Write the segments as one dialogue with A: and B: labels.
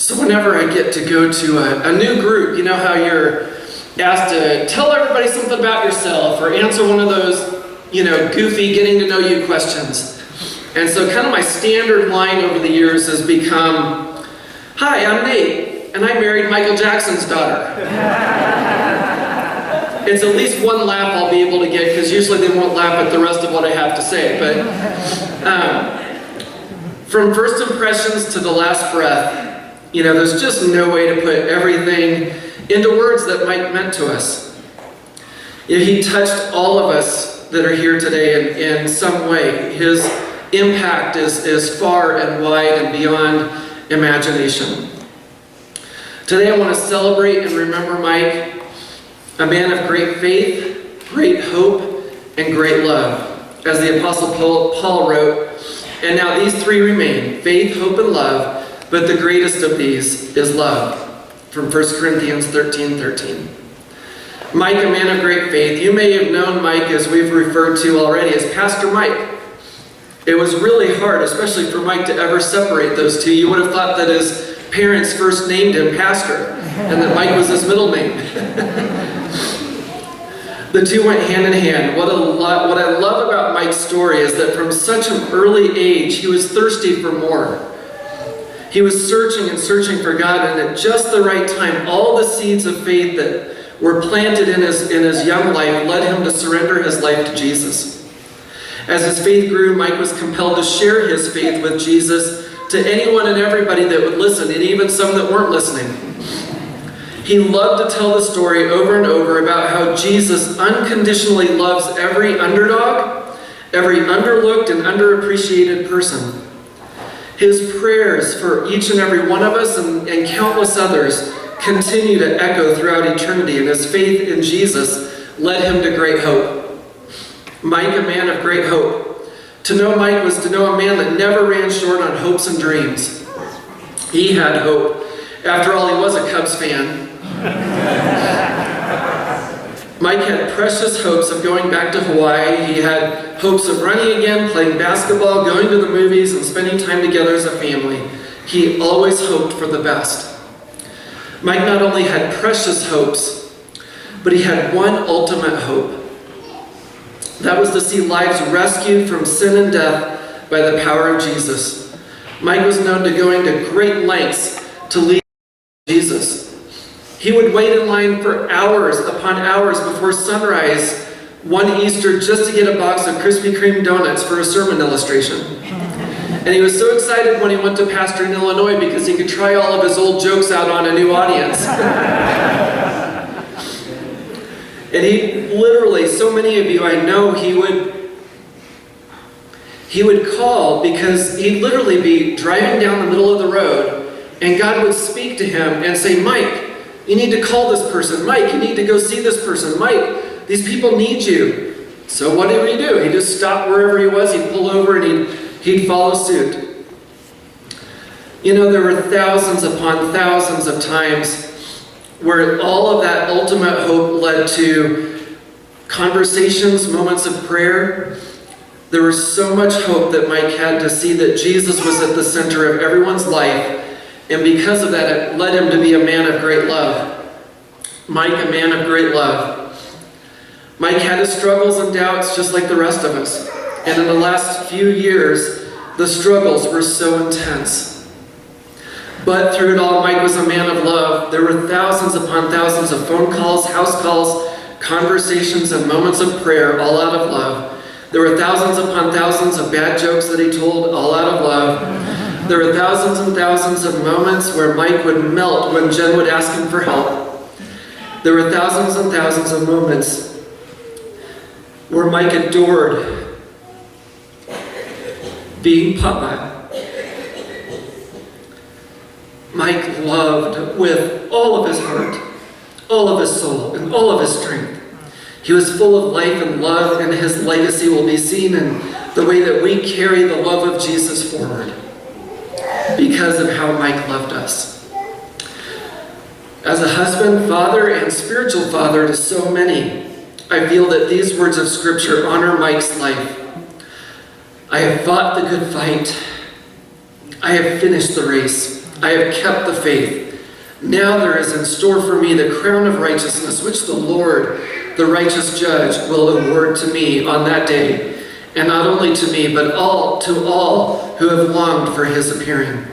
A: So whenever I get to go to a new group, you know how you're asked to tell everybody something about yourself or answer one of those, goofy getting to know you questions. And so kind of my standard line over the years has become, "Hi, I'm Nate, and I married Michael Jackson's daughter." It's at least one laugh I'll be able to get, because usually they won't laugh at the rest of what I have to say. But from first impressions to the last breath, there's just no way to put everything into words that Mike meant to us. He touched all of us that are here today in some way. His impact is far and wide and beyond imagination. Today I want to celebrate and remember Mike, a man of great faith, great hope, and great love. As the Apostle Paul wrote, "And now these three remain, faith, hope, and love, but the greatest of these is love." From 1 Corinthians 13:13. Mike, a man of great faith. You may have known Mike, as we've referred to already, as Pastor Mike. It was really hard, especially for Mike, to ever separate those two. You would have thought that his parents first named him Pastor, and that Mike was his middle name. The two went hand in hand. What I love about Mike's story is that from such an early age, he was thirsty for more. He was searching and searching for God, and at just the right time, all the seeds of faith that were planted in his young life led him to surrender his life to Jesus. As his faith grew, Mike was compelled to share his faith with Jesus to anyone and everybody that would listen, and even some that weren't listening. He loved to tell the story over and over about how Jesus unconditionally loves every underdog, every underlooked and underappreciated person. His prayers for each and every one of us and countless others continue to echo throughout eternity, and his faith in Jesus led him to great hope. Mike, a man of great hope. To know Mike was to know a man that never ran short on hopes and dreams. He had hope. After all, he was a Cubs fan. Mike had precious hopes of going back to Hawaii. He had hopes of running again, playing basketball, going to the movies, and spending time together as a family. He always hoped for the best. Mike not only had precious hopes, but he had one ultimate hope. That was to see lives rescued from sin and death by the power of Jesus. Mike was known to going to great lengths to lead Jesus. He would wait in line for hours upon hours before sunrise one Easter just to get a box of Krispy Kreme donuts for a sermon illustration. And he was so excited when he went to pastor in Illinois because he could try all of his old jokes out on a new audience. And he literally, so many of you I know, he would call because he'd literally be driving down the middle of the road and God would speak to him and say, "Mike, you need to call this person. Mike, you need to go see this person. Mike, these people need you." So what did he do? He just stopped wherever he was. He'd pull over and he'd follow suit. There were thousands upon thousands of times where all of that ultimate hope led to conversations, moments of prayer. There was so much hope that Mike had to see that Jesus was at the center of everyone's life, and because of that, it led him to be a man of great love. Mike, a man of great love. Mike had his struggles and doubts just like the rest of us. And in the last few years, the struggles were so intense. But through it all, Mike was a man of love. There were thousands upon thousands of phone calls, house calls, conversations, and moments of prayer, all out of love. There were thousands upon thousands of bad jokes that he told, all out of love. There were thousands and thousands of moments where Mike would melt when Jen would ask him for help. There were thousands and thousands of moments where Mike adored being Papa. Mike loved with all of his heart, all of his soul, and all of his strength. He was full of life and love, and his legacy will be seen in the way that we carry the love of Jesus forward because of how Mike loved us. As a husband, father, and spiritual father to so many, I feel that these words of Scripture honor Mike's life. "I have fought the good fight. I have finished the race. I have kept the faith. Now there is in store for me the crown of righteousness, which the Lord, the righteous judge, will award to me on that day. And not only to me, but to all who have longed for his appearing.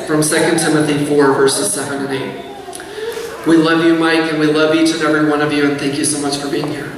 A: From 2 Timothy 4, verses 7 and 8. We love you, Mike, and we love each and every one of you, and thank you so much for being here.